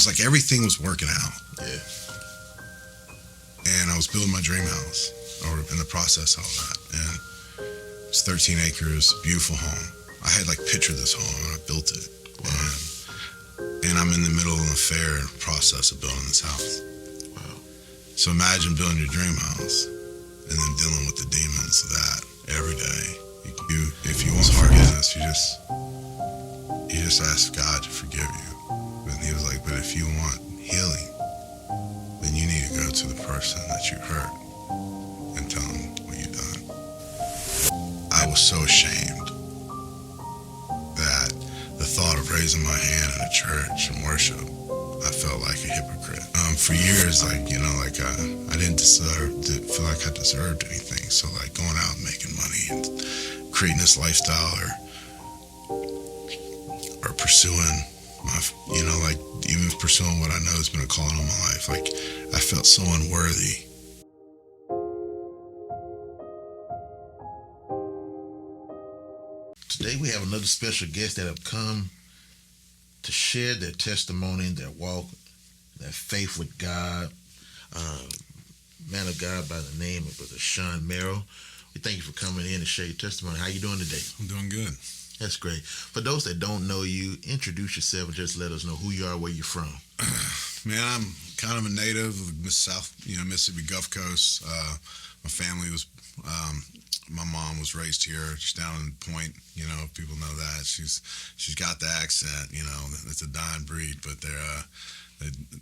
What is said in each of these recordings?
was like everything was working out. Yeah. And I was building my dream house, or in the process of all that. And it's 13 acres, beautiful home. I had like pictured this home and I built it. Wow. And I'm in the middle of an affair process of building this house. Wow. So imagine building your dream house and then dealing with the demons of that every day. If you want forgiveness, you just ask God to forgive you. And he was like, but if you want healing, then you need to go to the person that you hurt and tell them what you've done. I was so ashamed that the thought of raising my hand in a church and worship, I felt like a hypocrite. For years, I didn't feel like I deserved anything. So like going out and making money and creating this lifestyle or pursuing even pursuing what I know has been a calling on my life. Like I felt so unworthy. Today we have another special guest that have come to share their testimony, their walk, their faith with God. Man of God by the name of Brother Shawn Merril. We thank you for coming in and share your testimony. How you doing today? I'm doing good. That's great. For those that don't know you, introduce yourself and just let us know who you are, where you're from. Man, I'm kind of a native of the Mississippi Gulf Coast. My family was, my mom was raised here, just down in Point. If people know that. She's got the accent. It's a dying breed, but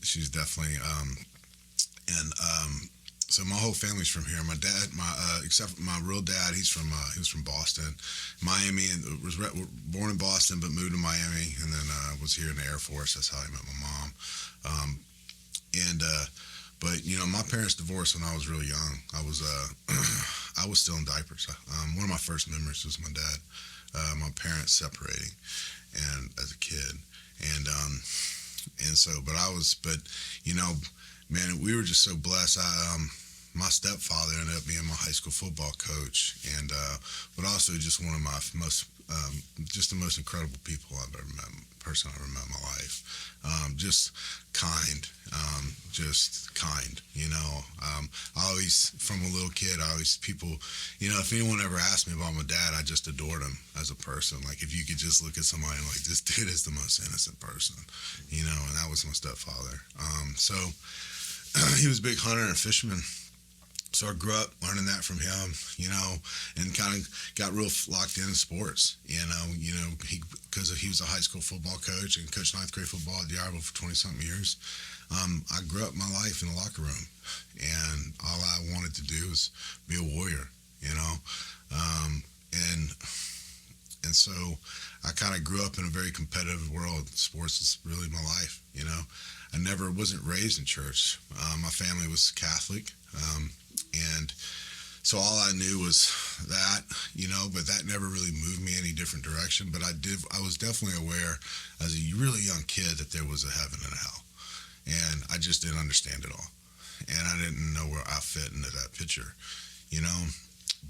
she's definitely. So my whole family's from here. My dad, except for my real dad, he was from Boston, Miami, and was born in Boston but moved to Miami, and then was here in the Air Force. That's how I met my mom. But my parents divorced when I was really young. I was still in diapers. One of my first memories was my dad, my parents separating, and as a kid, man, we were just so blessed. My stepfather ended up being my high school football coach, and but also just one of my just the most incredible people I've ever met, person I've ever met in my life. Just kind. I always, from a little kid, if anyone ever asked me about my dad, I just adored him as a person. Like if you could just look at somebody and like, this dude is the most innocent person, and that was my stepfather. So he was a big hunter and fisherman. So I grew up learning that from him, and kind of got real locked in sports, because he was a high school football coach and coached ninth grade football at Diablo for 20-something years. I grew up my life in the locker room, and all I wanted to do was be a warrior, and so I kind of grew up in a very competitive world. Sports is really my life, I wasn't raised in church. My family was Catholic, and so all I knew was that, but that never really moved me any different direction. But I was definitely aware as a really young kid that there was a heaven and a hell, and I just didn't understand it all, and I didn't know where I fit into that picture,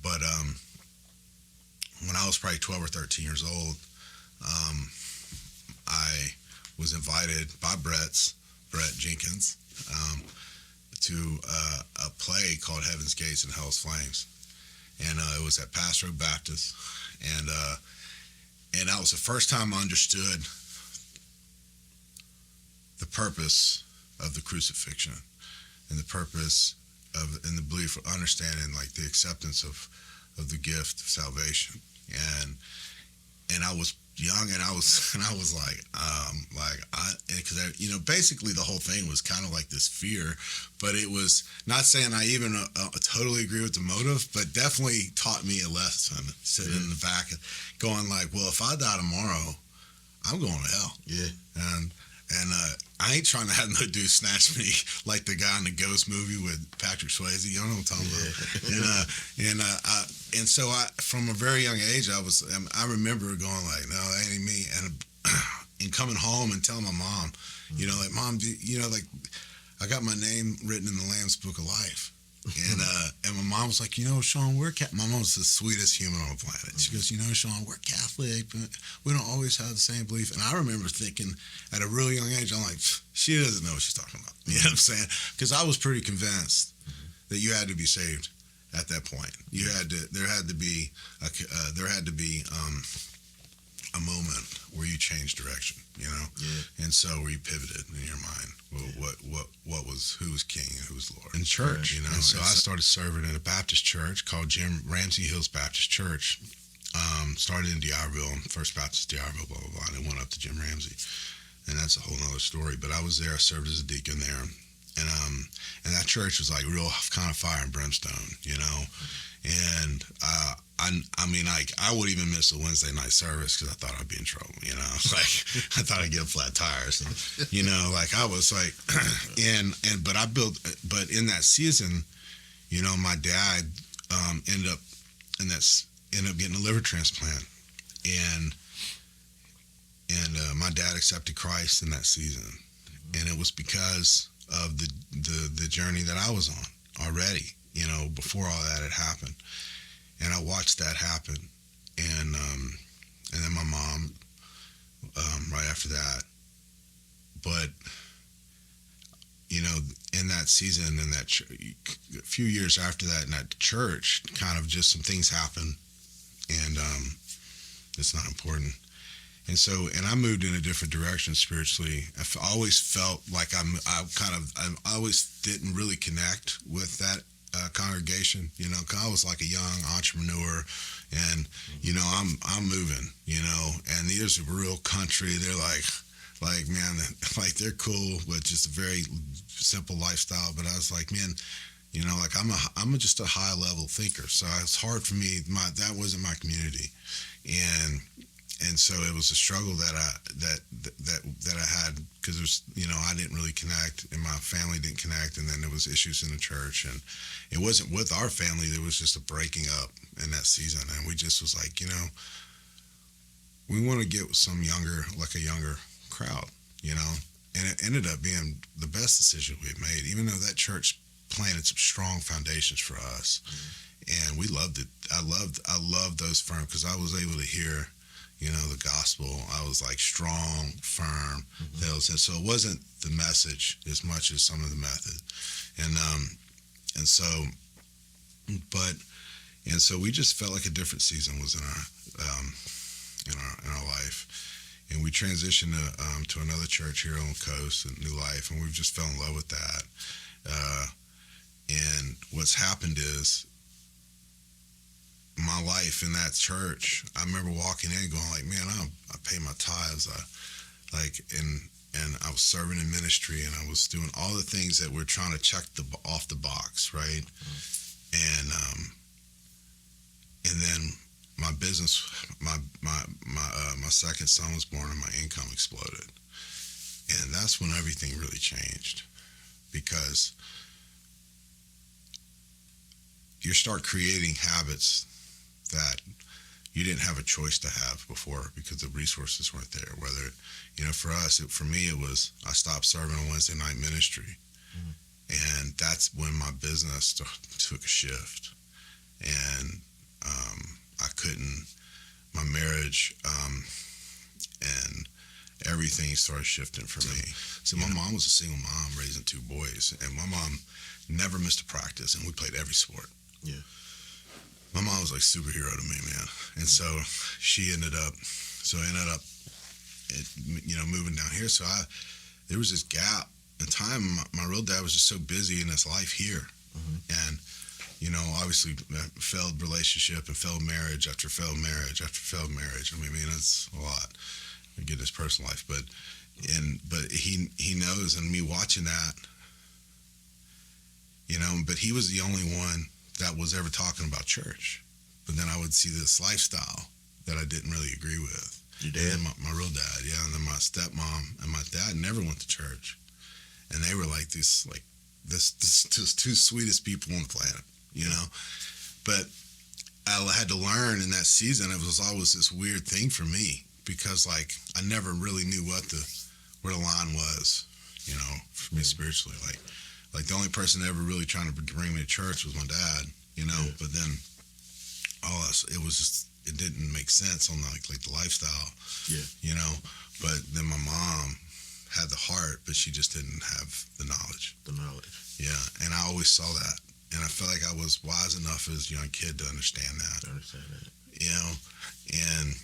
But when I was probably 12 or 13 years old, I was invited by Brett Jenkins, to a play called Heaven's Gates and Hell's Flames, and it was at Pastoral Baptist, and that was the first time I understood the purpose of the crucifixion and the purpose and the belief of understanding like the acceptance of the gift of salvation, and I was young, and I was like, because basically the whole thing was kind of like this fear, but it was not saying I even totally agree with the motive, but definitely taught me a lesson sitting in the back and going like, well, if I die tomorrow, I'm going to hell. Yeah. And I ain't trying to have no dude snatch me like the guy in the Ghost movie with Patrick Swayze. You know what I'm talking about? And so from a very young age, I remember going like, no, that ain't me. And coming home and telling my mom, like, Mom, I got my name written in the Lamb's Book of Life. And my mom was like, Shawn, my mom was the sweetest human on the planet. She goes, Shawn, we're Catholic, but we don't always have the same belief. And I remember thinking at a really young age, I'm like, she doesn't know what she's talking about. You know what I'm saying? Because I was pretty convinced that you had to be saved at that point. There had to be a moment where you changed direction, and so where you pivoted in your mind. Who was king and who was Lord in church, And so I started serving in a Baptist church called Jim Ramsey Hills Baptist Church. Started in D'Iberville, First Baptist D'Iberville, blah blah blah, and it went up to Jim Ramsey, and that's a whole nother story. But I was there. I served as a deacon there, and that church was like real kind of fire and brimstone, And I mean, like, I would even miss a Wednesday night service because I thought I'd be in trouble, Like, I thought I'd get flat tires, and, like, I was like, but in that season, my dad ended up getting a liver transplant, and my dad accepted Christ in that season, and it was because of the journey that I was on already, before all that had happened. And I watched that happen, and then my mom right after that. But in that season, in that a few years after that, in that church, kind of just some things happened, and it's not important. And so, I moved in a different direction spiritually. I always felt like I always didn't really connect with that congregation, cause I was like a young entrepreneur, and I'm moving, and these are real country. They're like man, like they're cool, but just a very simple lifestyle. But I was like, man, like I'm just a high level thinker, so it's hard for me. That wasn't my community, and so it was a struggle that I had, because it was, I didn't really connect, and my family didn't connect, and then there was issues in the church, and it wasn't with our family. There was just a breaking up in that season, and we just was like, we want to get a younger crowd, and it ended up being the best decision we had made, even though that church planted some strong foundations for us, and we loved it. I loved those firms, because I was able to hear the gospel. I was like strong, firm. And so it wasn't the message as much as some of the method. And so we just felt like a different season was in our life. And we transitioned to another church here on the coast, at New Life, and we've just fell in love with that. And what's happened is, my life in that church, I remember walking in going like, man, I pay my tithes, and I was serving in ministry, and I was doing all the things that we're trying to check off the box, right? And then my business, my second son was born, and my income exploded, and that's when everything really changed, because you start creating habits that you didn't have a choice to have before, because the resources weren't there. Whether, for me, it was, I stopped serving on Wednesday night ministry. And that's when my business took a shift. And my marriage, and everything started shifting for me. So my mom was a single mom raising two boys, and my mom never missed a practice, and we played every sport. Yeah. My mom was like superhero to me, man. And so I ended up, moving down here. So there was this gap in time. My real dad was just so busy in his life here. And, obviously failed relationship and failed marriage after failed marriage after failed marriage. I mean, it's a lot. I get his personal life, but he knows, and me watching that, but he was the only one that was ever talking about church. But then I would see this lifestyle that I didn't really agree with. Your dad? My real dad, yeah. And then my stepmom and my dad never went to church. And they were like this two sweetest people on the planet, But I had to learn in that season. It was always this weird thing for me, because like I never really knew where the line was, for me spiritually. Like Like the only person ever really trying to bring me to church was my dad, you know. Yeah. But then all us, it was just it didn't make sense on like the lifestyle, Yeah. you know. But then my mom had the heart, but she just didn't have the knowledge. The knowledge. Yeah, and I always saw that, and I felt like I was wise enough as a young kid to understand that. I understand that. You know, and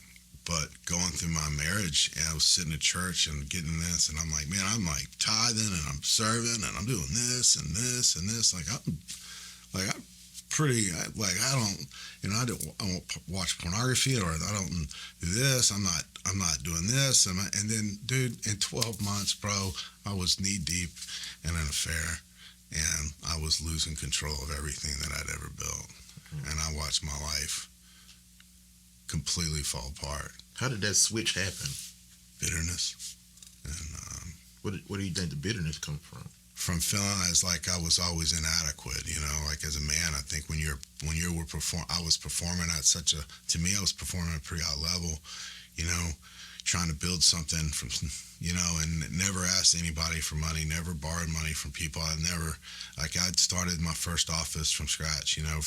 but going through my marriage, and I was sitting in church and getting this, and I'm like, man, I'm like tithing and I'm serving and I'm doing this and this and this. I'm pretty like I don't, you know, I don't watch pornography or I don't do this. I'm not doing this. And then, dude, in 12 months, bro, I was knee deep in an affair, and I was losing control of everything that I'd ever built, and I watched my life completely fall apart. How did that switch happen? Bitterness, and What do you think the bitterness come from? from feeling as like I was always inadequate, you know, like as a man, I think I was performing at to me, I was performing at a pretty high level, you know, trying to build something from, you know, and never asked anybody for money, never borrowed money from people. I'd started my first office from scratch, you know,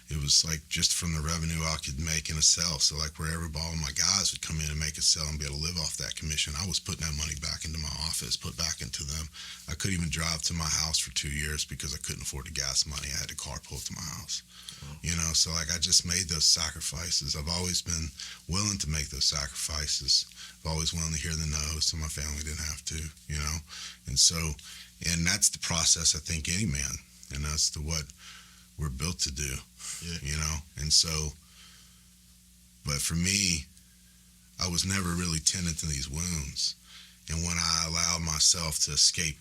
it was like just from the revenue I could make in a sale. So like wherever all my guys would come in and make a sale and be able to live off that commission, I was putting that money back into my office, put back into them. I couldn't even drive to my house for 2 years because I couldn't afford the gas money. I had to carpool to my house. You know, so like I just made those sacrifices. I've always been willing to make those sacrifices. I've always willing to hear the no, so my family didn't have to, you know. And that's the process I think any man, and that's what we're built to do, you know. And so, but for me, I was never really tending to these wounds. And when I allowed myself to escape,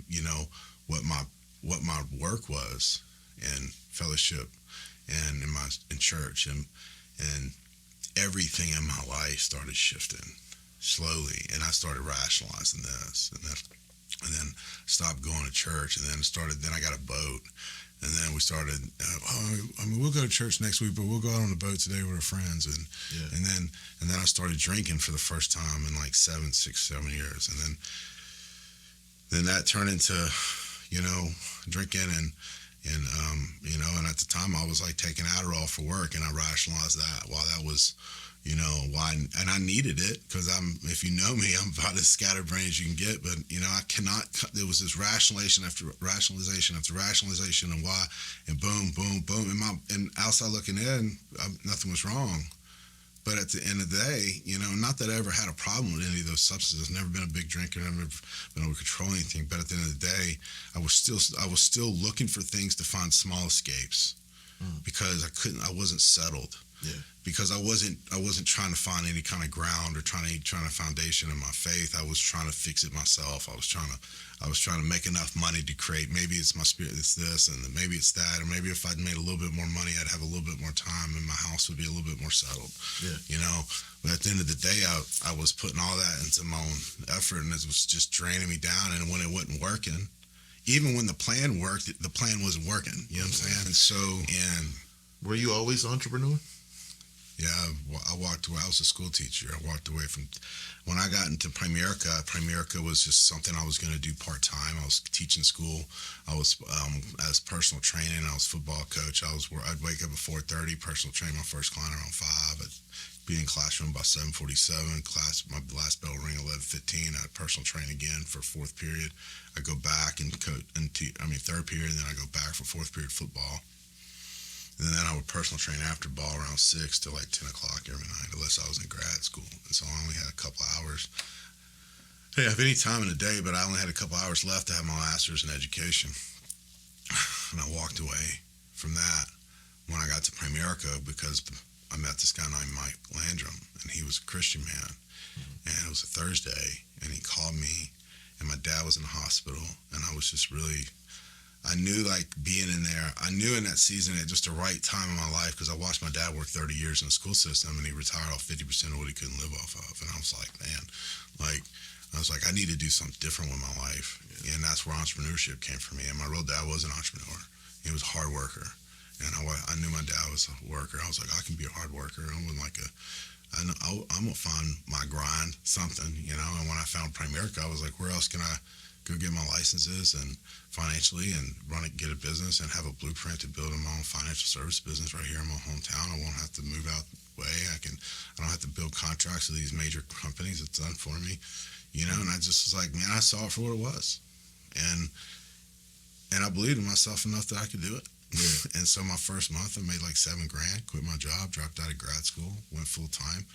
you know, what my work was and fellowship and in church and everything in my life started shifting slowly, and I started rationalizing this, and then stopped going to church, and then I got a boat, and then we started. We'll go to church next week, but we'll go out on the boat today with our friends, and then I started drinking for the first time in like 7 years, and then that turned into, you know, drinking and you know, and at the time I was like taking Adderall for work, and I rationalized that. Well, that was, you know, why, and I needed it because if you know me, I'm about as scatterbrained as you can get. But you know, I cannot. There was this rationalization after rationalization after rationalization, and why, and boom, boom, boom. And outside looking in, nothing was wrong. But at the end of the day, you know, not that I ever had a problem with any of those substances. I've never been a big drinker, never been able to control anything. But at the end of the day, I was still looking for things to find small escapes because I wasn't settled. Yeah. Because I wasn't trying to find any kind of ground or trying to foundation in my faith. I was trying to fix it myself. I was trying to make enough money to create. Maybe it's my spirit, it's this, and maybe it's that, or maybe if I'd made a little bit more money, I'd have a little bit more time, and my house would be a little bit more settled. Yeah. You know. But at the end of the day, I was putting all that into my own effort, and it was just draining me down. And when it wasn't working, even when the plan worked, the plan wasn't working. You know what I'm saying? And so, were you always an entrepreneur? Yeah, I walked away. I was a school teacher. I walked away from when I got into Primerica. Primerica was just something I was going to do part time. I was teaching school. I was as personal training. I was football coach. I'd wake up at 4:30. Personal train my first client around 5. I'd be in classroom by 7:47. Class, my last bell ring 11:15. I'd personal train again for fourth period. I go back and coach. Third period, and then I go back for fourth period football. And then I would personal train after ball around 6 to like 10 o'clock every night, unless I was in grad school. And so I only had a couple hours. I didn't have any time in the day, but I only had a couple hours left to have my master's in education. And I walked away from that when I got to Primerica because I met this guy named Mike Landrum, and he was a Christian man. And it was a Thursday, and he called me, and my dad was in the hospital, and I was just really... I knew like being in there, I knew in that season at just the right time in my life because I watched my dad work 30 years in the school system and he retired off 50% of what he couldn't live off of. And I was like, man, I need to do something different with my life. Yeah. And that's where entrepreneurship came for me. And my real dad was an entrepreneur. He was a hard worker. And I knew my dad was a worker. I was like, I can be a hard worker. I'm going to find my grind, something, you know. And when I found Primerica, I was like, where else can I go get my licenses and financially and run it, get a business and have a blueprint to build my own financial service business right here in my hometown. I won't have to move out way. I don't have to build contracts with these major companies. It's done for me, and I just was like, man, I saw it for what it was. And I believed in myself enough that I could do it. Yeah. And so my first month, I made like $7,000, quit my job, dropped out of grad school, went full time,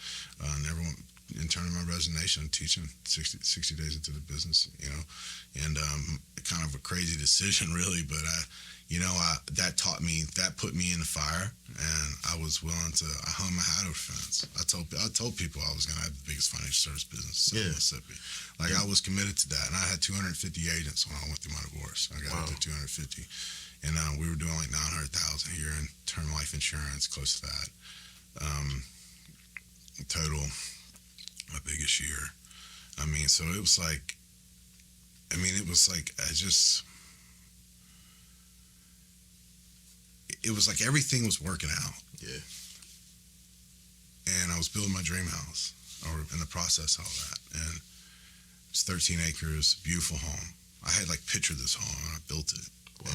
never went and turned in my resignation, teaching 60 days into the business, and kind of a crazy decision really, but that put me in the fire, and I was willing to, I hung my hat over the fence. I told people I was going to have the biggest financial service business in Mississippi. Like I was committed to that, and I had 250 agents when I went through my divorce. I got up to 250. And we were doing like $900,000 a year in term life insurance, close to that. Total, my biggest year. I mean, so it was like, it was like everything was working out. Yeah. And I was building my dream house, or in the process of all that. And it's 13 acres, beautiful home. I had like pictured this home, and I built it. Wow.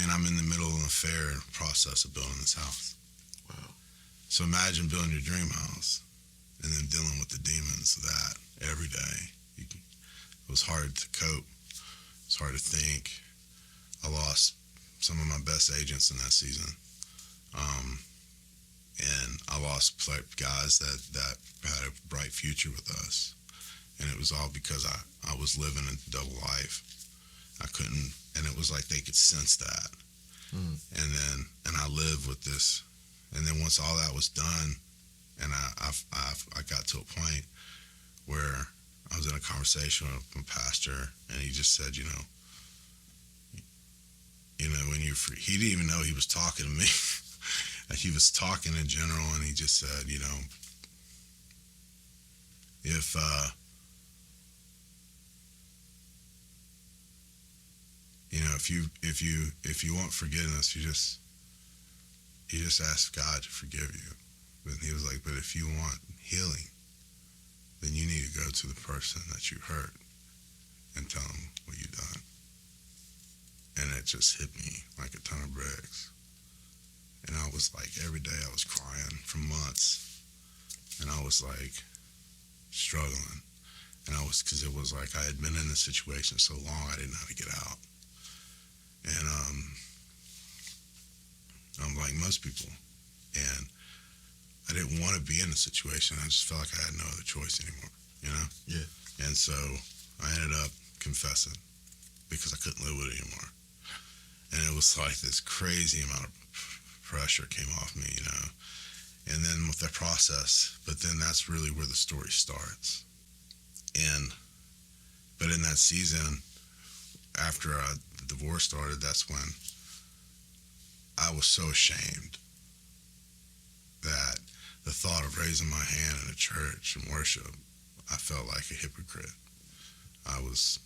And I'm in the middle of an affair process of building this house. Wow. So imagine building your dream house and then dealing with the demons of that every day. It was hard to cope. It's hard to think. I lost some of my best agents in that season. And I lost guys that had a bright future with us. And it was all because I was living a double life. I couldn't, and it was like they could sense that. And I lived with this. And then once all that was done, and I got to a point where I was in a conversation with a pastor, and he just said, when you're free, he didn't even know he was talking to me. He was talking in general, and he just said, if you want forgiveness, you just ask God to forgive you. But he was like, but if you want healing, then you need to go to the person that you hurt and tell them what you've done. And it just hit me like a ton of bricks. And I was like, every day I was crying for months. And I was like struggling. And because it was like I had been in this situation so long, I didn't know how to get out. And I'm like most people. And I didn't want to be in a situation. I just felt like I had no other choice anymore, Yeah. And so I ended up confessing because I couldn't live with it anymore. And it was like this crazy amount of pressure came off me, And then with that process, but then that's really where the story starts. But in that season, after the divorce started, that's when I was so ashamed that the thought of raising my hand in a church and worship, I felt like a hypocrite. I was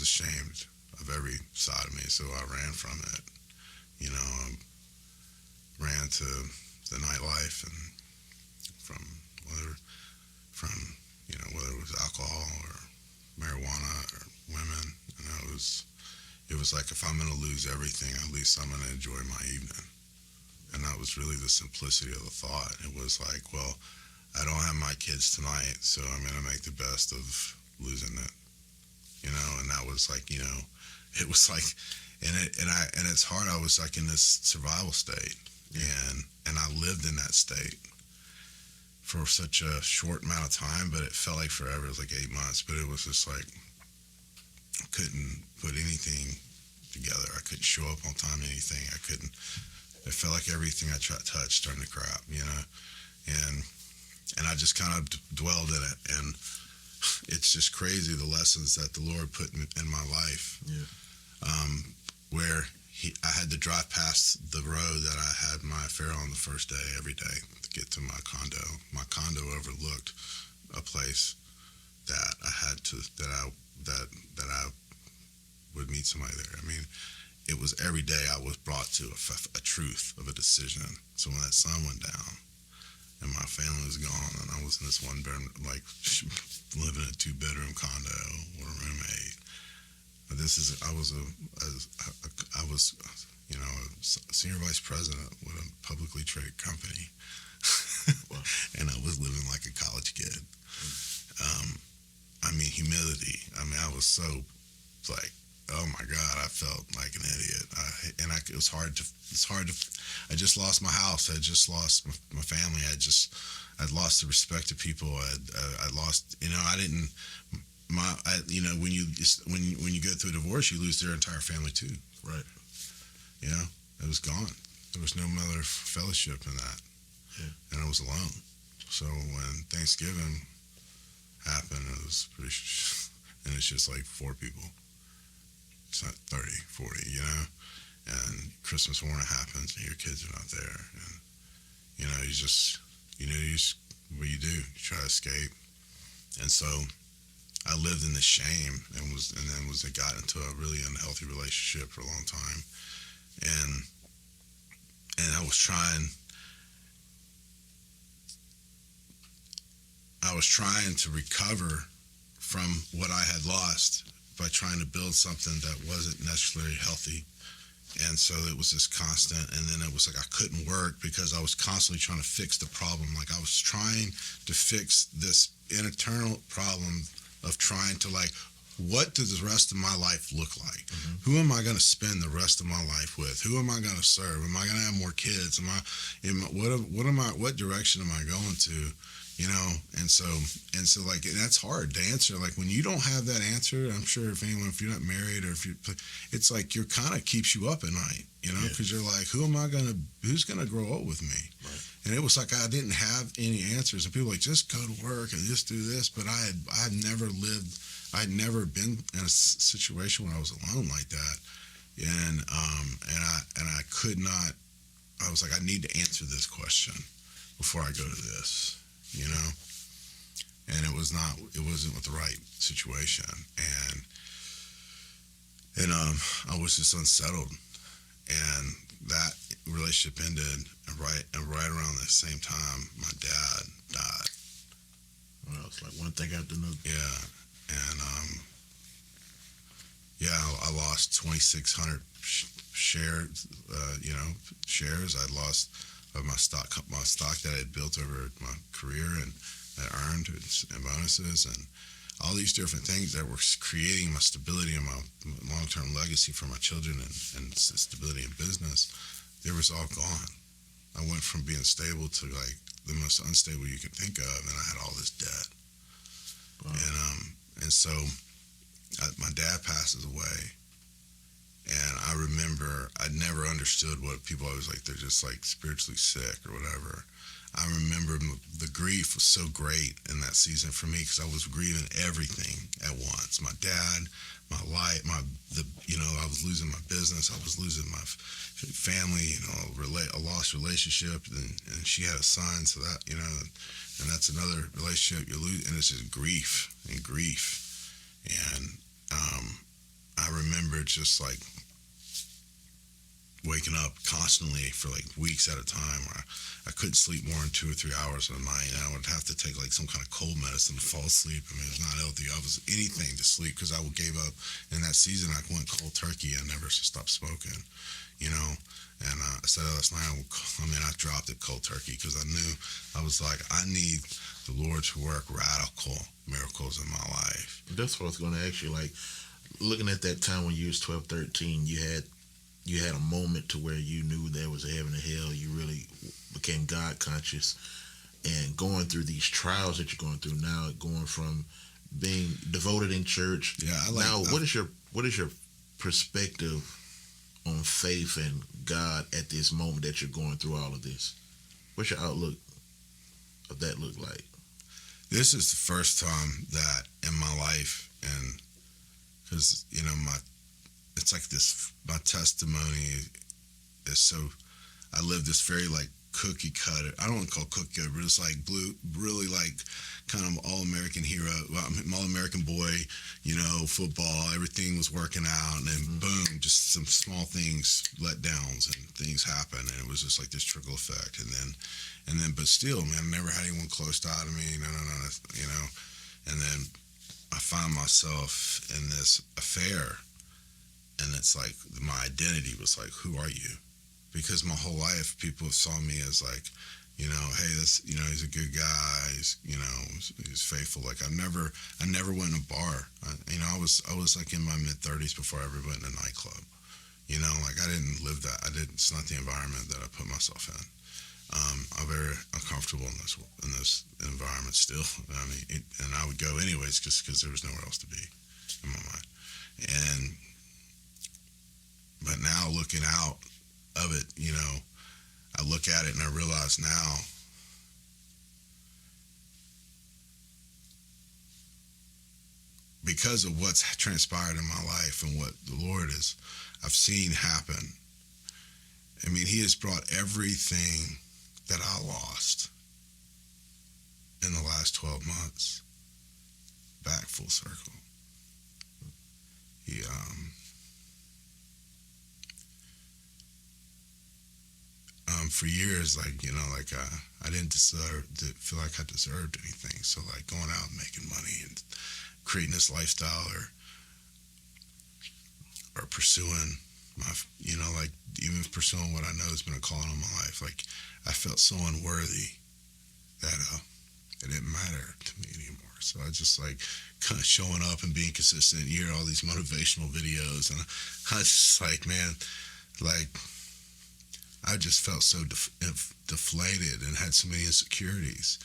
ashamed of every side of me, so I ran from it. Ran to the nightlife, and whether it was alcohol or marijuana or women. It was like, if I'm going to lose everything, at least I'm going to enjoy my evening. And that was really the simplicity of the thought. It was like, well, I don't have my kids tonight, so I'm going to make the best of losing it. And that was like, it was like, and it's hard. I was like in this survival state, and I lived in that state for such a short amount of time, but it felt like forever. It was like 8 months, but it was just like, I couldn't put anything together. I couldn't show up on time to anything. It felt like everything I touched starting to crap, and I just kind of dwelled in it. And it's just crazy, the lessons that the Lord put in my life. Yeah. Where I had to drive past the road that I had my affair on the first day every day to get to my condo. My condo overlooked a place that I would meet somebody there. I mean, it was every day I was brought to a truth of a decision. So when that sun went down, and my family was gone, and I was in this one bedroom, like living in a 2-bedroom condo with a roommate. But I was a senior vice president with a publicly traded company, Wow. and I was living like a college kid. Humility. I was so like, oh my God, I felt like an idiot. It was hard to. I just lost my house. I just lost my family. I'd lost the respect of people. I lost. I didn't. When you go through a divorce, you lose their entire family too. Right. It was gone. There was no mother fellowship in that, and I was alone. So when Thanksgiving happened, it was pretty, and it's just like 4 people. It's not 30, 40, and Christmas morning happens and your kids are not there. And, what you do, you try to escape. And so I lived in this shame and I got into a really unhealthy relationship for a long time. And I was trying to recover from what I had lost by trying to build something that wasn't necessarily healthy. And so it was this constant, and then it was like I couldn't work because I was constantly trying to fix the problem. Like I was trying to fix this internal problem of trying to what does the rest of my life look like? Mm-hmm. Who am I going to spend the rest of my life with? Who am I going to serve? Am I going to have more kids? What direction am I going to? And that's hard to answer. Like when you don't have that answer, I'm sure if you're not married or it's like you're kind of keeps you up at night, because you're like, who's going to grow up with me? Right. And it was like I didn't have any answers, and people were like, just go to work and just do this. But I'd never been in a situation where I was alone like that, and I could not. I was like, I need to answer this question before I go to this. And it wasn't with the right situation, and I was just unsettled, and that relationship ended, and right around the same time my dad died. Well, it's like one thing after another. Yeah, and I lost 2,600 shares. Shares. I lost my stock that I had built over my career and I earned and bonuses and all these different things that were creating my stability and my long-term legacy for my children and stability in business. It was all gone. I went from being stable to like the most unstable you can think of, and I had all this debt. Wow. And so my dad passes away. And I remember I never understood what people always like, they're just like spiritually sick or whatever. I remember the grief was so great in that season for me because I was grieving everything at once. My dad, my life, I was losing my business. I was losing my family, a lost relationship. And she had a son, so that, and that's another relationship you lose. And it's just grief. And I remember just like waking up constantly for like weeks at a time where I couldn't sleep more than 2 or 3 hours a night, and I would have to take like some kind of cold medicine to fall asleep. I mean, it was not healthy. I was anything to sleep because I gave up. In that season, I went cold turkey. I never stopped smoking, and I said last night, I dropped it cold turkey because I knew I was like, I need the Lord to work radical miracles in my life. That's what I was going to ask you. Like, looking at that time when you was 12, 13, you had a moment to where you knew there was a heaven and hell. You really became God conscious, and going through these trials that you're going through now, going from being devoted in church. Yeah, what is your perspective on faith and God at this moment that you're going through all of this? What's your outlook of that look like? This is the first time that in my life, and because it's like this, my testimony is so, I live this very like cookie cutter. I don't want to call it cookie cutter, but it's like blue, really like kind of all American hero, all American boy, football. Everything was working out, and then boom, just some small things, letdowns, and things happen, and it was just like this trickle effect. But still, man, I never had anyone close to me. No, and then I find myself in this affair, and it's like my identity was like, who are you? Because my whole life, people saw me as like, hey, he's a good guy. He's faithful. Like I never went in a bar. I was like in my mid-30s before I ever went in a nightclub. Like I didn't live that. It's not the environment that I put myself in. I'm very uncomfortable in this environment still. And I would go anyways just because there was nowhere else to be in my mind. But now looking out of it, I look at it and I realize now because of what's transpired in my life and what the Lord I've seen happen. He has brought everything that I lost in the last 12 months back full circle. He, for years, I didn't feel like I deserved anything. So like going out and making money and creating this lifestyle or pursuing my, even pursuing what I know has been a calling on my life. Like I felt so unworthy that it didn't matter to me anymore. So I just like kind of showing up and being consistent. You hear all these motivational videos, and I was just like, man, like I just felt so deflated and had so many insecurities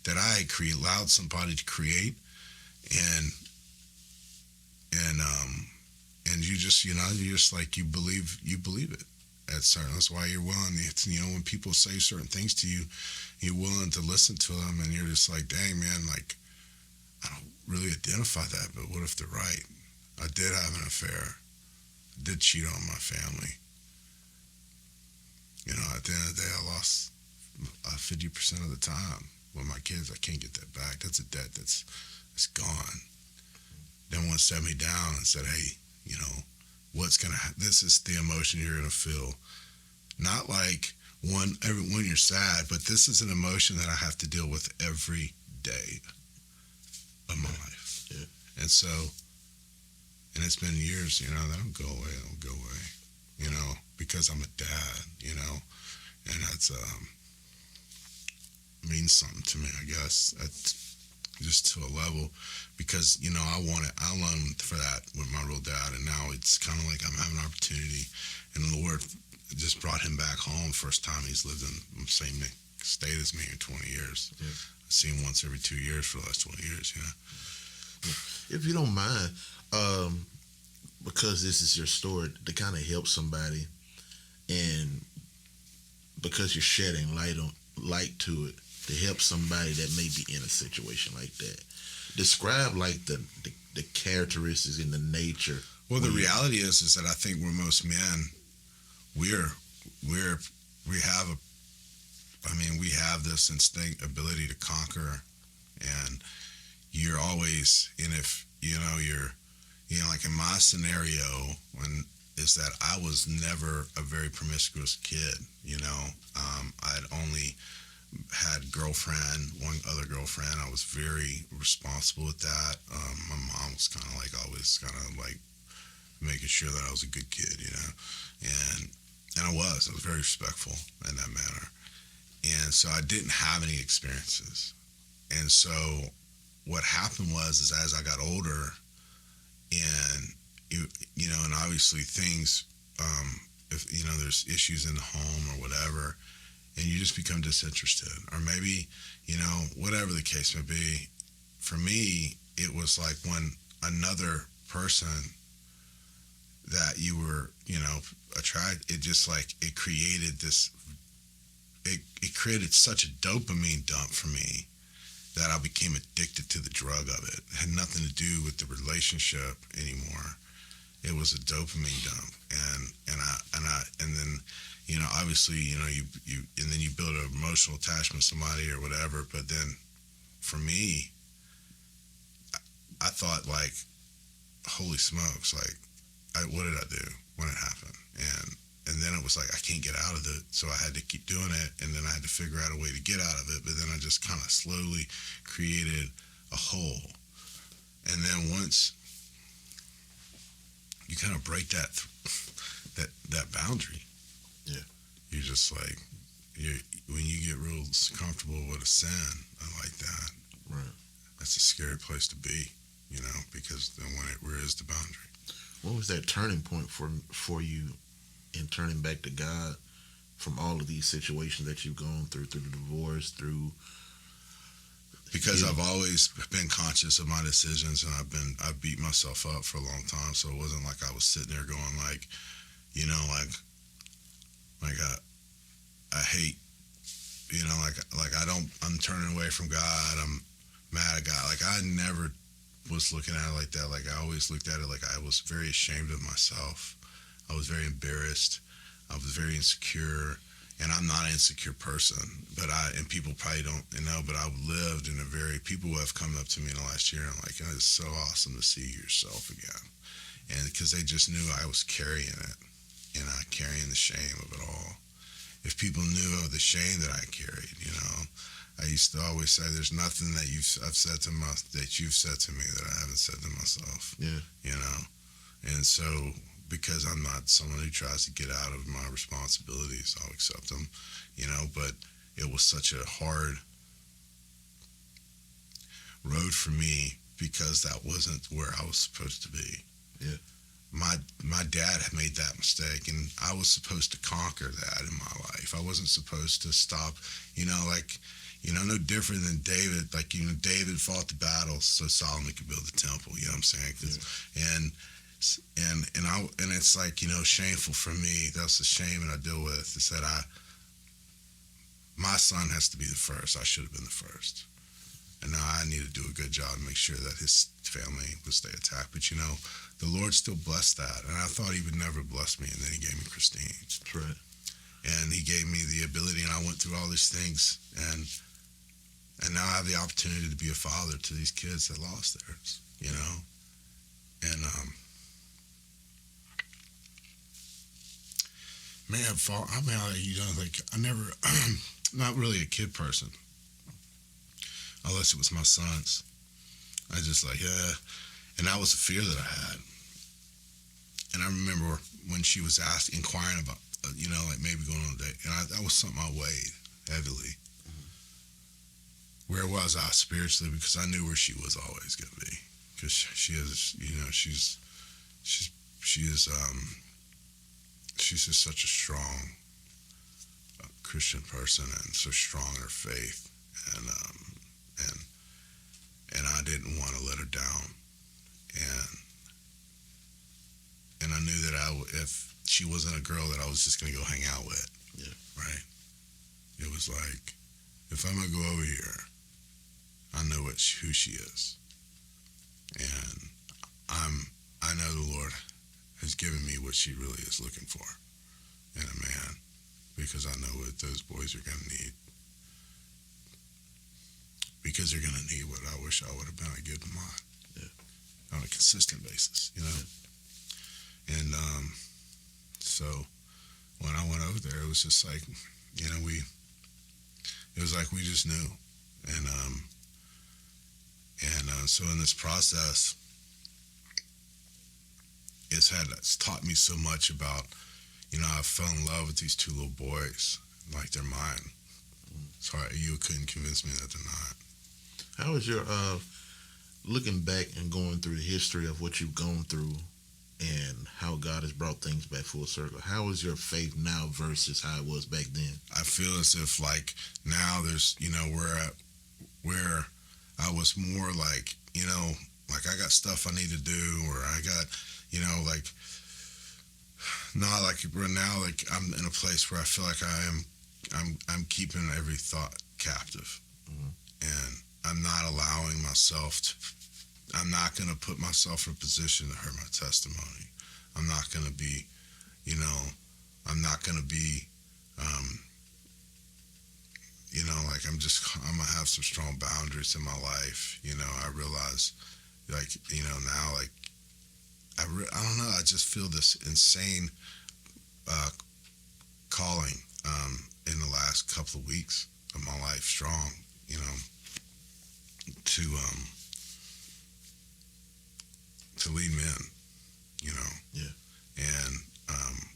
that I had allowed somebody to create, and you just like you believe it. That's why you're willing. When people say certain things to you, you're willing to listen to them, and you're just like, dang man, like I don't really identify that, but what if they're right? I did have an affair. I did cheat on my family. At the end of the day, I lost 50% of the time with my kids. I can't get that back. That's a debt that's gone. Then one sat me down and said, hey, this is the emotion you're going to feel. Not like when you're sad, but this is an emotion that I have to deal with every day of my life. Yeah. And so, and it's been years, they don't go away, because I'm a dad, and that's, means something to me, I guess. That's just to a level, because, I longed for that with my real dad, and now it's kind of like I'm having an opportunity, and the Lord just brought him back home. First time he's lived in the same state as me in 20 years. Yeah. I've seen him once every 2 years for the last 20 years, If you don't mind, because this is your story, to kind of help somebody, and because you're shedding light to it, to help somebody that may be in a situation like that. Describe like the characteristics and the nature. Well, the reality is that I think we're most men, we have this instinct ability to conquer, and you're always, and if you're like in my scenario, is that I was never a very promiscuous kid. I'd only had one other girlfriend. I was very responsible with that. My mom was kind of like always kind of like making sure that I was a good kid, and I was very respectful in that manner. And so I didn't have any experiences. And so what happened is as I got older, and and obviously things, if there's issues in the home or whatever, and you just become disinterested, or maybe whatever the case may be. For me, it was like when another person that you were attracted, it just like it created this. It created such a dopamine dump for me that I became addicted to the drug of it. It had nothing to do with the relationship anymore. it was a dopamine dump, and then, obviously, you and then you build an emotional attachment to somebody or whatever. But then for me, I thought, like, holy smokes, like, what did I do when it happened? And then it was like, I can't get out of it, so I had to keep doing it, and then I had to figure out a way to get out of it. But then I just kind of slowly created a hole, and then once you kind of break that boundary, Yeah. you're just like, when you get real comfortable with a sin like that, Right. that's a scary place to be, because then where is the boundary? What was that turning point for you in turning back to God from all of these situations that you've gone through the divorce, through? Because I've always been conscious of my decisions, and I've beat myself up for a long time. So it wasn't like I was sitting there going like, I hate, I'm turning away from God. I'm mad at God. Like, I never was looking at it like that. Like, I always looked at it like I was very ashamed of myself. I was very embarrassed. I was very insecure. And I'm not an insecure person, and people probably don't know, but I've lived in people who have come up to me in the last year and like, it's so awesome to see yourself again. And because they just knew I was carrying it, carrying the shame of it all. If people knew of the shame that I carried, I used to always say, there's nothing that you've said to me that I haven't said to myself. Yeah. And so, because I'm not someone who tries to get out of my responsibilities, I'll accept them, but it was such a hard road for me because that wasn't where I was supposed to be. Yeah. My dad had made that mistake, and I was supposed to conquer that in my life. I wasn't supposed to stop, no different than David. Like, David fought the battles so Solomon could build the temple, you know what I'm saying? Yeah. And it's like, shameful for me. That's the shame that I deal with, is that my son has to be the first. I should have been the first. And now I need to do a good job and make sure that his family would stay intact. But, the Lord still blessed that. And I thought he would never bless me. And then he gave me Christine. That's right. And he gave me the ability, and I went through all these things. And now I have the opportunity to be a father to these kids that lost theirs, And, I never, not really a kid person, unless it was my sons. I just and that was a fear that I had. And I remember when she was inquiring about, like maybe going on a date, and that was something I weighed heavily. Mm-hmm. Where was I spiritually? Because I knew where she was always going to be. Because she is, she's just such a strong Christian person, and so strong in her faith, and I didn't want to let her down, and I knew that if she wasn't a girl that I was just gonna go hang out with, yeah, right. It was like, if I'm gonna go over here, I know who she is, and I know the Lord has given me what she really is looking for in a man, because I know what those boys are going to need. Because they're going to need what I wish I would have been a good mom. Yeah. On a consistent basis, Yeah. And so when I went over there, it was just like, it was like we just knew. And so in this process, it's taught me so much about, I fell in love with these two little boys, like they're mine. Sorry, you couldn't convince me that they're not. How is your looking back and going through the history of what you've gone through and how God has brought things back full circle? How is your faith now versus how it was back then? I feel as if like now there's, where I was more like, like I got stuff I need to do, or I got, like, not like, but now like I'm in a place where I feel like I'm keeping every thought captive. Mm-hmm. And I'm not allowing myself I'm not going to put myself in a position to hurt my testimony. I'm not going to be, you know, I'm not going to be, um, like I'm going to have some strong boundaries in my life. I realize, like, now, like, I don't know, I just feel this insane uh, calling in the last couple of weeks of my life, strong, to to lead men, you know. Yeah. And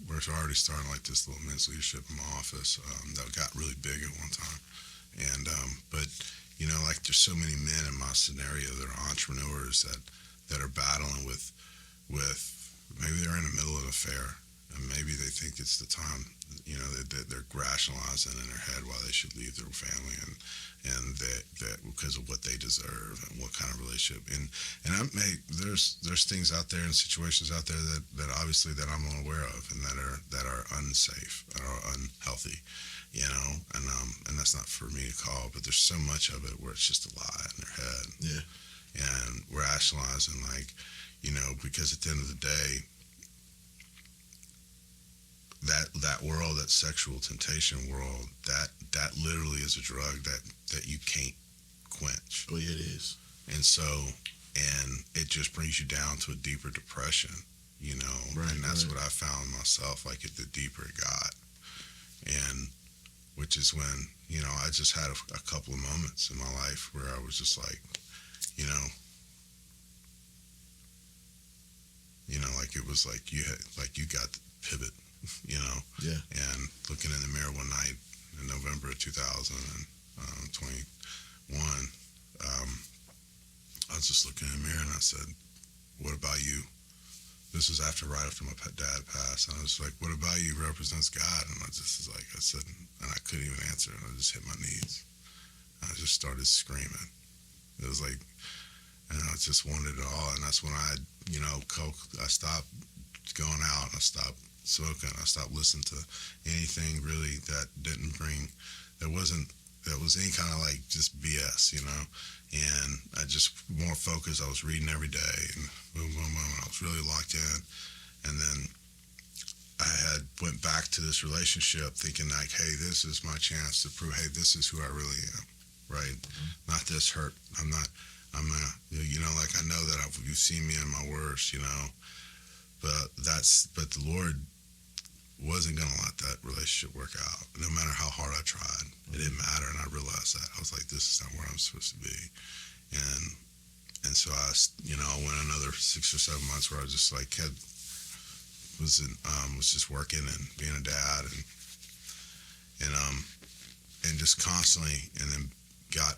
we're already starting like this little men's leadership in my office that got really big at one time. And but like there's so many men in my scenario that are entrepreneurs that are battling with maybe they're in the middle of an affair and maybe they think it's the time, they're rationalizing in their head why they should leave their family and that because of what they deserve and what kind of relationship there's things out there and situations out there that obviously that I'm unaware of and that are unsafe, that are unhealthy, and that's not for me to call, but there's so much of it where it's just a lie in their head. Yeah. And rationalizing, like, because at the end of the day, that world, that sexual temptation world, that literally is a drug that you can't quench. Oh, yeah, it is. And so, and it just brings you down to a deeper depression, Right, and that's right. what I found myself, like, the deeper it got. And which is when, I just had a couple of moments in my life where I was just like, like it was like you got the pivot, Yeah. and looking in the mirror one night in November of 2021, I was just looking in the mirror and I said, what about you? This was right after my dad passed, and I was like, what about you represents God? And I said, and I couldn't even answer, and I just hit my knees. I just started screaming. It was like, and I just wanted it all, and that's when I stopped going out, and I stopped smoking, I stopped listening to anything really that was any kind of like just BS, and I just more focused. I was reading every day, and boom, boom, boom, and I was really locked in, and then I went back to this relationship thinking like, hey, this is my chance to prove, hey, this is who I really am, right? Mm-hmm. Not this hurt. I'm a, like I know that you've seen me in my worst, but the Lord wasn't going to let that relationship work out, no matter how hard I tried. It didn't matter, and I realized that. I was like, this is not where I'm supposed to be. And so I went another 6 or 7 months where I was just like, was just working and being a dad and just constantly, and then got,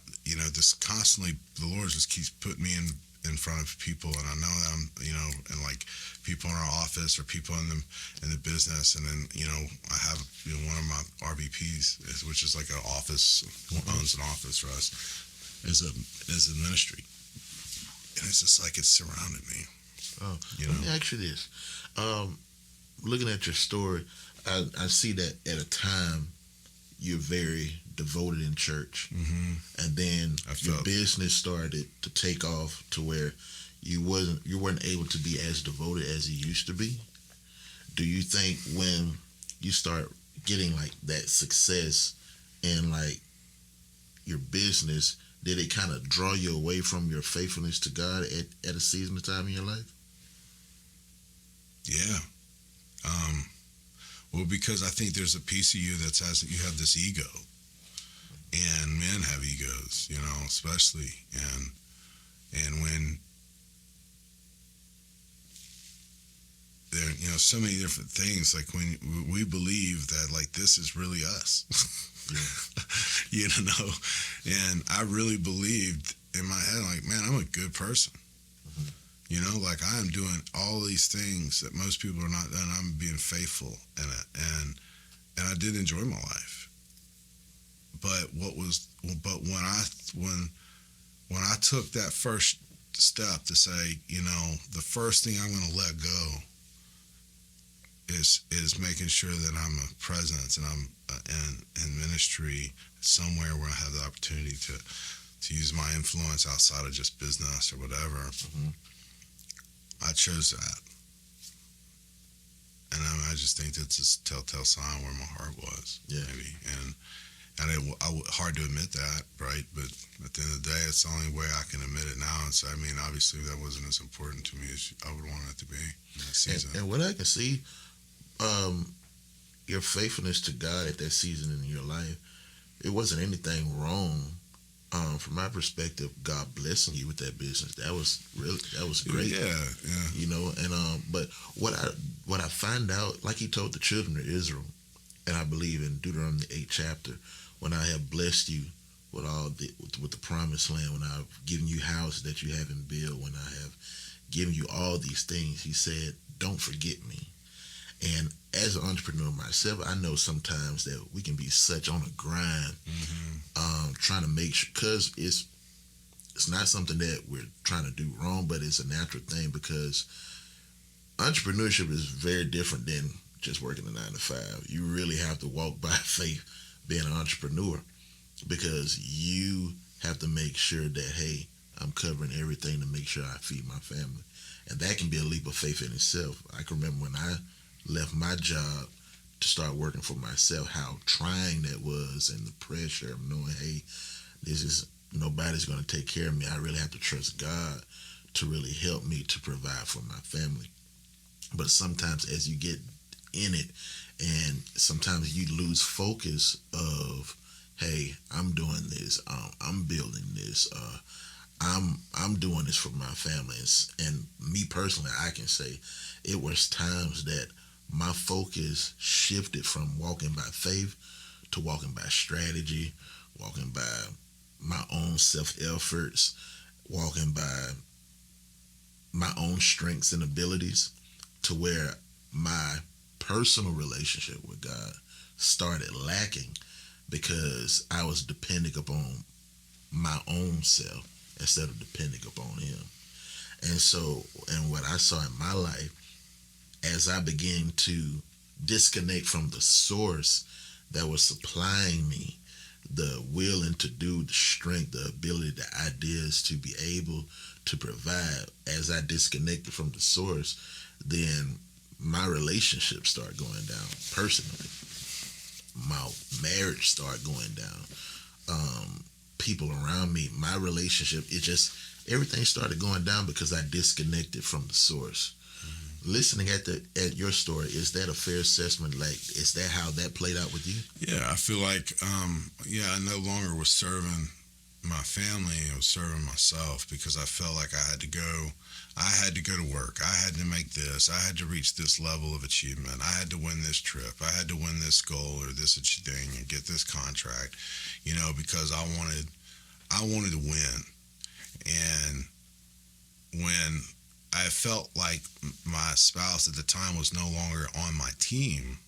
just constantly, the Lord just keeps putting me in front of people, and I know that I'm, and like people in our office or people in the business, and then I have one of my RVPs, which is like an office, owns an office for us, is a ministry, and it's just like it's surrounded me. Oh, let me ask you this: looking at your story, I see that at a time you're very devoted in church, mm-hmm. and then your business started to take off to where you weren't able to be as devoted as you used to be. Do you think when you start getting like that success in like your business, did it kind of draw you away from your faithfulness to God at a season of time in your life? Yeah. Well, because I think there's a piece of you that says that you have this ego, and men have egos, especially, and when there, so many different things, like when we believe that like this is really us, and I really believed in my head, like, man, I'm a good person. Like I am doing all these things that most people are not doing. I'm being faithful in it, and I did enjoy my life. But when I took that first step to say, the first thing I'm going to let go is making sure that I'm a presence and I'm in ministry somewhere where I have the opportunity to use my influence outside of just business or whatever. Mm-hmm. I chose that. And I just think that's a telltale sign where my heart was, Yeah. maybe. And hard to admit that, right? But at the end of the day, it's the only way I can admit it now. And so, I mean, obviously, that wasn't as important to me as I would want it to be in that season. And what I can see, your faithfulness to God at that season in your life, it wasn't anything wrong. From my perspective, God blessing you with that business, that was great. Yeah. You know, and but what I find out, like He told the children of Israel, and I believe in Deuteronomy the 8th chapter, when I have blessed you with with the promised land, when I've given you houses that you haven't built, when I have given you all these things, He said, don't forget me. And as an entrepreneur myself, I know sometimes that we can be such on a grind, trying to make sure, because it's not something that we're trying to do wrong, but it's a natural thing, because entrepreneurship is very different than just working a 9 to 5. You really have to walk by faith being an entrepreneur, because you have to make sure that, hey, I'm covering everything to make sure I feed my family. And that can be a leap of faith in itself. I can remember when I left my job to start working for myself, how trying that was, and the pressure of knowing, hey, nobody's going to take care of me. I really have to trust God to really help me to provide for my family. But sometimes as you get in it, and sometimes you lose focus of, hey, I'm doing this, I'm building this, I'm doing this for my family. And me personally, I can say it was times that my focus shifted from walking by faith to walking by strategy, walking by my own self-efforts, walking by my own strengths and abilities, to where my personal relationship with God started lacking, because I was depending upon my own self instead of depending upon Him. And so, and what I saw in my life, as I began to disconnect from the source that was supplying me the willing to do, the strength, the ability, the ideas to be able to provide, as I disconnected from the source, then my relationship started going down personally. My marriage started going down. People around me, my relationship, everything started going down because I disconnected from the source. Listening at your story, is that a fair assessment? Like, is that how that played out with you? Yeah, I feel like, I no longer was serving my family. I was serving myself, because I felt like I had to go to work. I had to make this. I had to reach this level of achievement. I had to win this trip. I had to win this goal or this thing and get this contract, because I wanted to win. And when I felt like my spouse at the time was no longer on my team,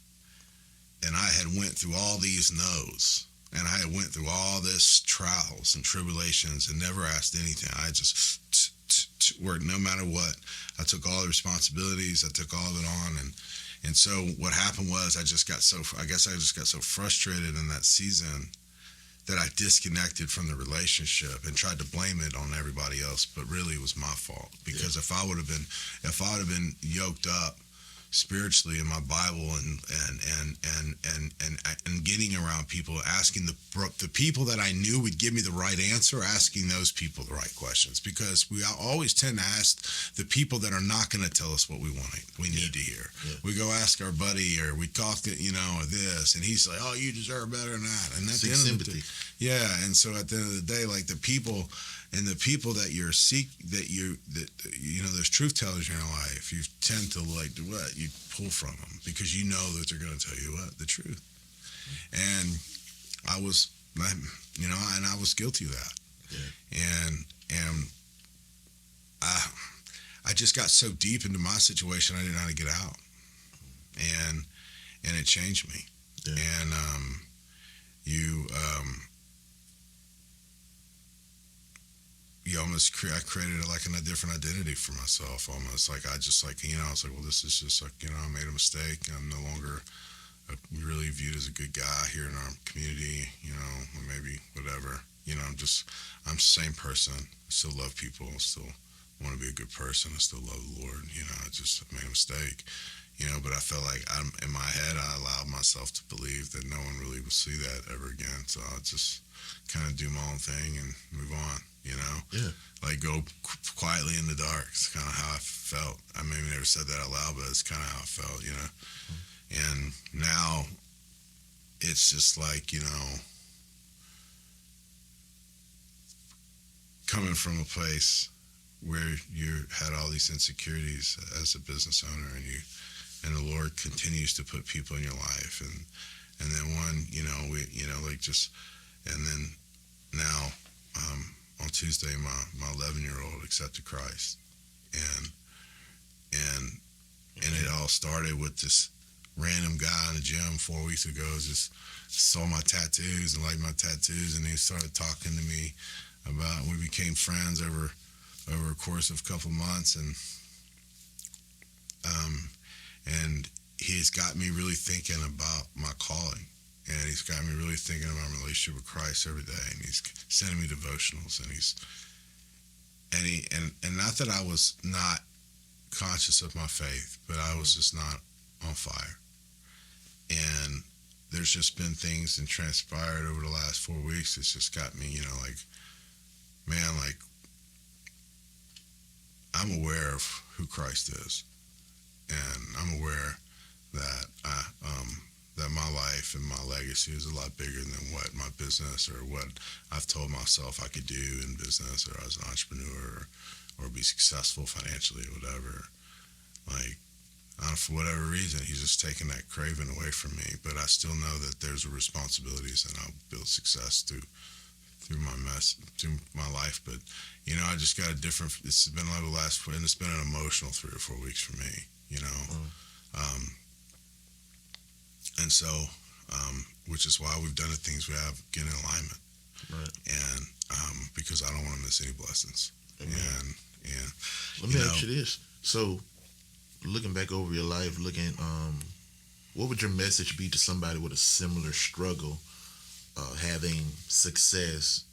and I had went through all these no's, and I had went through all this trials and tribulations and never asked anything. I just worked no matter what. I took all the responsibilities. I took all of it on, and so what happened was I just got so frustrated in that season that I disconnected from the relationship and tried to blame it on everybody else, but really it was my fault, because if I would have been yoked up spiritually in my Bible and getting around people, asking the people that I knew would give me the right answer, asking those people the right questions, because we always tend to ask the people that are not going to tell us what we need to hear. Yeah. We go ask our buddy, or we talk to this, and he's like, "Oh, you deserve better than that," and at the end of the day, yeah. And so at the end of the day, like the people that there's truth tellers in your life, you tend to like do what? You pull from them, because you know that they're going to tell you the truth. And I was guilty of that. Yeah. And I just got so deep into my situation, I didn't know how to get out. And it changed me. Yeah. And I created like a different identity for myself, almost like I was like, well, this is just like, I made a mistake. I'm no longer really viewed as a good guy here in our community, or maybe whatever, I'm the same person. I still love people, still want to be a good person. I still love the Lord. I just made a mistake. But I felt like in my head, I allowed myself to believe that no one really would see that ever again. So I just kind of do my own thing and move on. Yeah. Like go quietly in the dark. It's kind of how I felt. I maybe never said that out loud, but it's kind of how I felt. And now it's just like coming from a place where you had all these insecurities as a business owner, and the Lord continues to put people in your life, and then and then now on Tuesday my 11-year-old accepted Christ, and it all started with this random guy in the gym 4 weeks ago just saw my tattoos and liked my tattoos, and he started talking to me about, we became friends over a course of a couple months, and he's got me really thinking about my calling, and he's got me really thinking about my relationship with Christ every day, and he's sending me devotionals, and not that I was not conscious of my faith, but I was just not on fire. And there's just been things that transpired over the last 4 weeks that's just got me, I'm aware of who Christ is, and I'm aware that that my life and my legacy is a lot bigger than what my business or what I've told myself I could do in business or as an entrepreneur or be successful financially or whatever. For whatever reason, he's just taken that craving away from me. But I still know that there's responsibilities, and I'll build success through my life. But I just got a different. It's been like and it's been an emotional 3 or 4 weeks for me. And so, which is why we've done the things we have, get in alignment, Right. and because I don't want to miss any blessings. Amen. And Let me ask you this. So, looking back over your life, what would your message be to somebody with a similar struggle, having success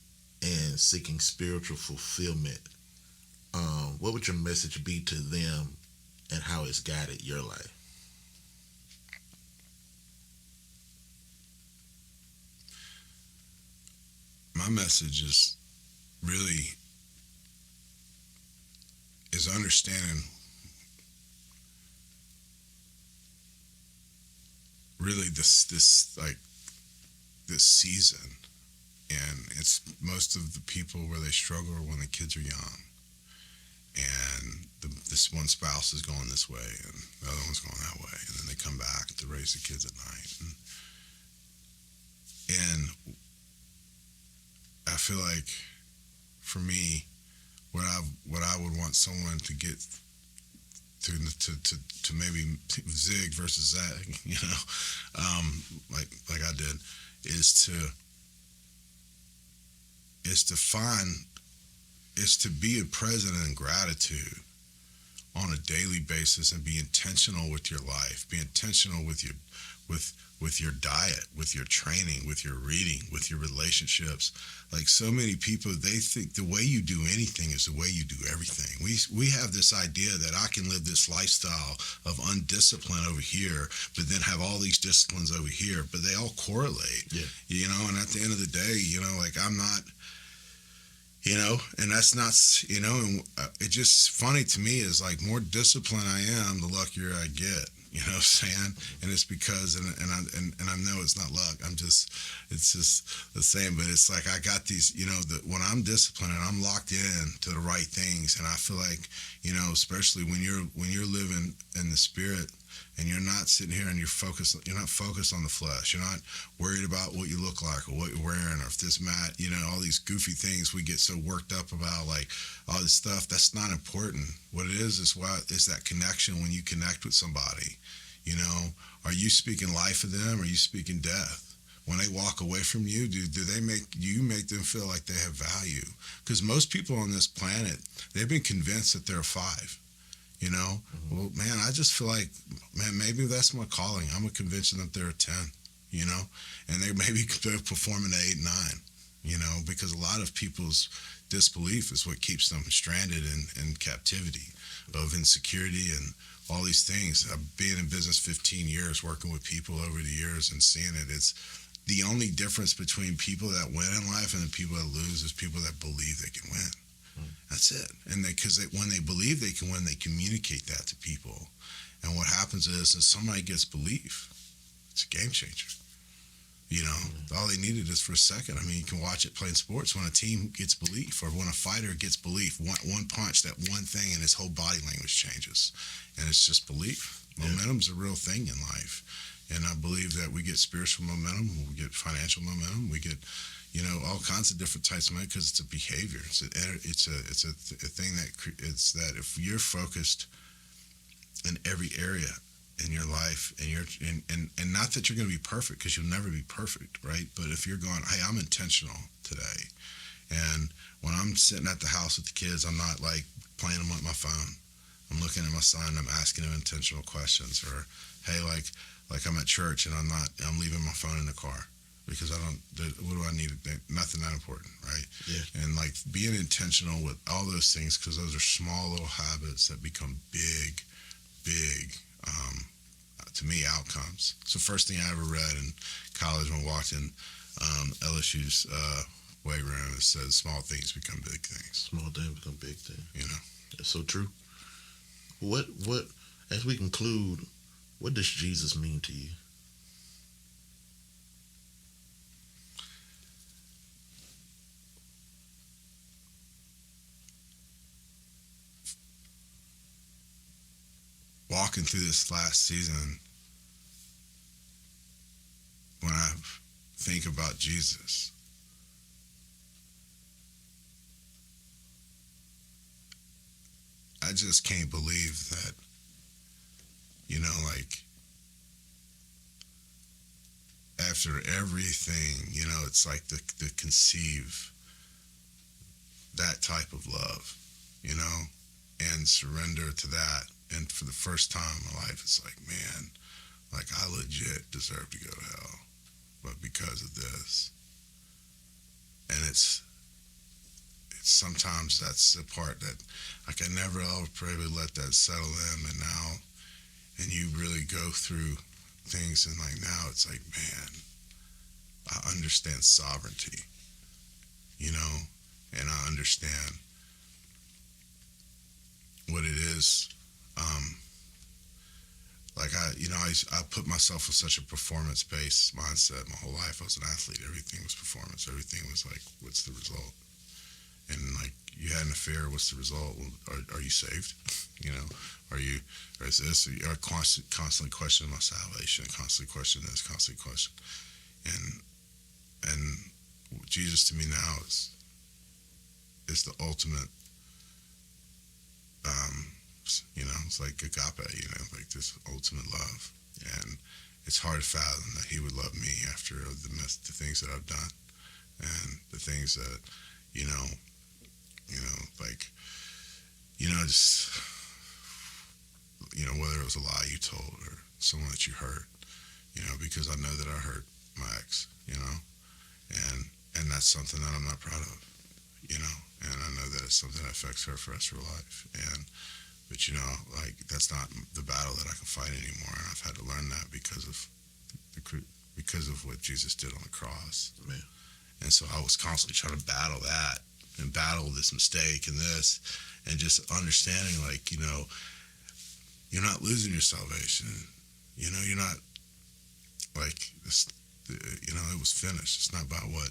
and seeking spiritual fulfillment? What would your message be to them, and how it's guided your life? My message is understanding really this season, and it's most of the people where they struggle are when the kids are young, and this one spouse is going this way and the other one's going that way, and then they come back to raise the kids at night, and I feel like for me, what I would want someone to get to maybe zig versus zag, like I did, is to be present in gratitude on a daily basis, and be intentional with your life, be intentional with your diet, with your training, with your reading, with your relationships. Like so many people, they think the way you do anything is the way you do everything. We have this idea that I can live this lifestyle of undiscipline over here, but then have all these disciplines over here, but they all correlate. Yeah. And at the end of the day, I'm not, and that's not, and it's just funny to me is like more disciplined I am, the luckier I get. You know what I'm saying? And it's because, and I know it's not luck. It's just the same. But it's like I got these, when I'm disciplined and I'm locked in to the right things, and I feel like, especially when you're living in the Spirit, and you're not sitting here and you're not focused on the flesh. You're not worried about what you look like or what you're wearing or if this mat, all these goofy things we get so worked up about, like all this stuff. That's not important. What it is that connection when you connect with somebody. Are you speaking life to them, or are you speaking death? When they walk away from you, do you make them feel like they have value? Because most people on this planet, they've been convinced that they're a 5. Mm-hmm. Well, man, I just feel like, man, maybe that's my calling. I'm a convinced that they're a 10, and they maybe they're performing at 8, 9. because a lot of people's disbelief is what keeps them stranded in captivity of insecurity and all these things. Being in business 15 years, working with people over the years and seeing it, it's the only difference between people that win in life and the people that lose is people that believe they can win. That's it. And because when they believe they can win, they communicate that to people. And what happens is somebody gets belief, it's a game changer. All they needed is for a second. I mean, you can watch it playing sports. When a team gets belief or when a fighter gets belief, one punch, that one thing, and his whole body language changes. And it's just belief. Momentum's a real thing in life. And I believe that we get spiritual momentum, we get financial momentum, we get, all kinds of different types of momentum because it's a behavior. It's a thing it's that if you're focused in every area in your life, and not that you're going to be perfect, because you'll never be perfect, right? But if you're going, hey, I'm intentional today, and when I'm sitting at the house with the kids, I'm not like playing them with my phone. I'm looking at my son, I'm asking him intentional questions, or hey, like I'm at church and I'm leaving my phone in the car because what do I need? Nothing that important, right? Yeah. And like being intentional with all those things, because those are small little habits that become big, to me, outcomes. It's the first thing I ever read in college when I walked in LSU's weight room. It says small things become big things. Small things become big things. That's so true. What as we conclude, what does Jesus mean to you? Walking through this last season, when I think about Jesus, I just can't believe that, after everything, it's like the conceive that type of love, and surrender to that. And for the first time in my life, it's like, man, like I legit deserve to go to hell, but because of this. And it's sometimes that's the part that, like, I never ever probably let that settle in. And you really go through things, and like now it's like, man, I understand sovereignty, and I understand what it is. I put myself in such a performance-based mindset my whole life. I was an athlete. Everything was performance. Everything was like, what's the result? And like, you had an affair, what's the result? Well, are you saved? Or is this? Are constantly questioning my salvation, constantly questioning this, constantly question. And Jesus to me now is the ultimate. It's like agape, like this ultimate love. And it's hard to fathom that he would love me after the things that I've done and the things that, just, whether it was a lie you told or someone that you hurt, because I know that I hurt my ex, and that's something that I'm not proud of, and I know that it's something that affects her for the rest of her life. But that's not the battle that I can fight anymore, and I've had to learn that because of what Jesus did on the cross. Man. And so I was constantly trying to battle that and battle this mistake and this, and just understanding, like, you're not losing your salvation. You're not like this. It was finished. It's not about what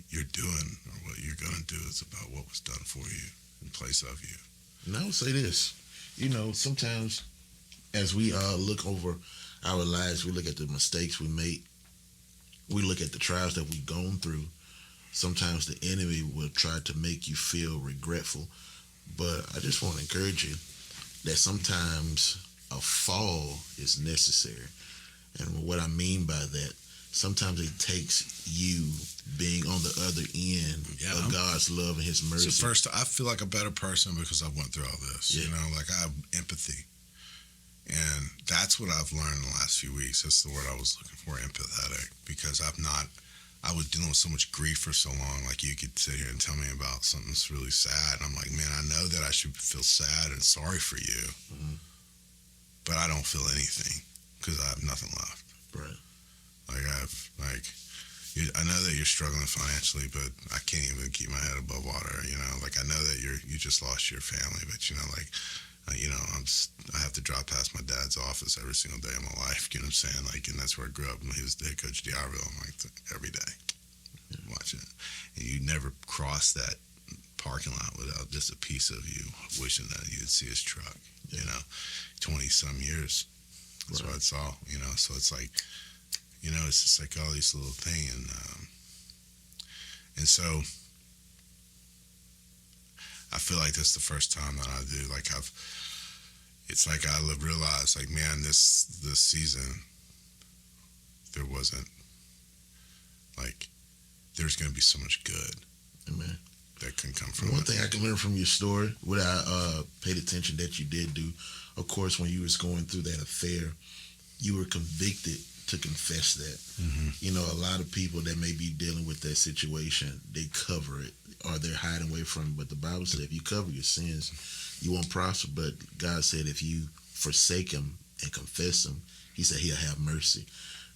you're doing or what you're going to do. It's about what was done for you in place of you. And I would say this, sometimes as we look over our lives, we look at the mistakes we make, we look at the trials that we've gone through. Sometimes the enemy will try to make you feel regretful, but I just want to encourage you that sometimes a fall is necessary. And what I mean by that, sometimes it takes you being on the other end of God's love and his mercy. So first, I feel like a better person because I went through all this. Like I have empathy. And that's what I've learned in the last few weeks. That's the word I was looking for, empathetic, because I I was dealing with so much grief for so long. Like, you could sit here and tell me about something that's really sad. And I'm like, man, I know that I should feel sad and sorry for you, but I don't feel anything because I have nothing left. Right. Like, I know that you're struggling financially, but I can't even keep my head above water. Like, I know that you just lost your family, but like, I have to drive past my dad's office every single day of my life. You know what I'm saying? Like, and that's where I grew up. He was the head coach of D'Iberville. I'm like, every day, watching it. And you never cross that parking lot without just a piece of you wishing that you'd see his truck. 20 some years. That's what I saw. So it's like, it's just like all these little things, and so I feel like that's the first time that I do. Like, it's like I realized, like, man, this season, there wasn't, like, there's going to be so much good. Amen. That can come from one thing I can learn from your story, what I paid attention that you did do, of course, when you was going through that affair, you were convicted to confess that. A lot of people that may be dealing with that situation, they cover it or they're hiding away from it. But the Bible said if you cover your sins, you won't prosper. But God said if you forsake him and confess him, he said he'll have mercy.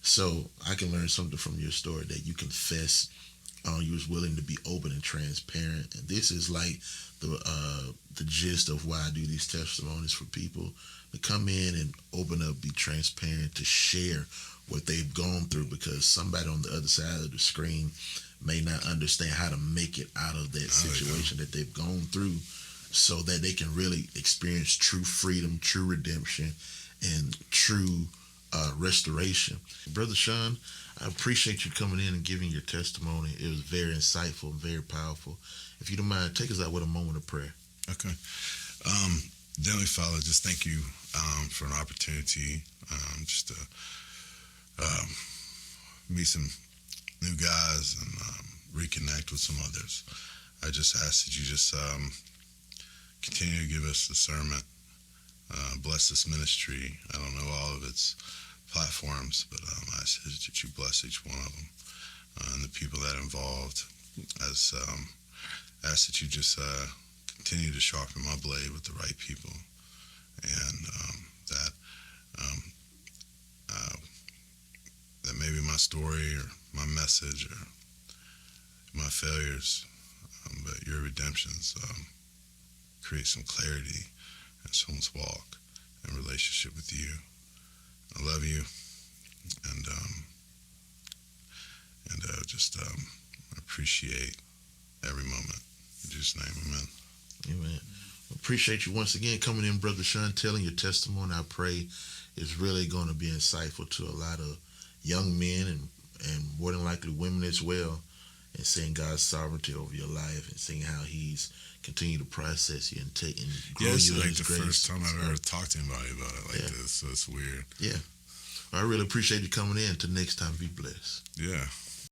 So I can learn something from your story that you confess. You was willing to be open and transparent. And this is like the gist of why I do these testimonies for people to come in and open up, be transparent, to share what they've gone through, because somebody on the other side of the screen may not understand how to make it out of that situation that they've gone through, so that they can really experience true freedom, true redemption, and true restoration. Brother Shawn, I appreciate you coming in and giving your testimony. It was very insightful and very powerful. If you don't mind, take us out with a moment of prayer. Okay. Heavenly Father, just thank you for an opportunity just to meet some new guys and reconnect with some others. I just ask that you just continue to give us discernment. Bless this ministry. I don't know all of its platforms, but I ask that you bless each one of them and the people that are involved. As ask that you just continue to sharpen my blade with the right people, and that maybe my story or my message or my failures, but your redemptions create some clarity in someone's walk and relationship with you. I love you, and just appreciate every moment. In Jesus' name, amen. Amen. Appreciate you once again coming in, Brother Shawn, telling your testimony. I pray it's really going to be insightful to a lot of young men and more than likely women as well, and seeing God's sovereignty over your life and seeing how he's continued to process you and take and grow you in his grace. It's like the first time I've ever talked to anybody about it like this, so it's weird. Yeah. I really appreciate you coming in. Until next time, be blessed. Yeah.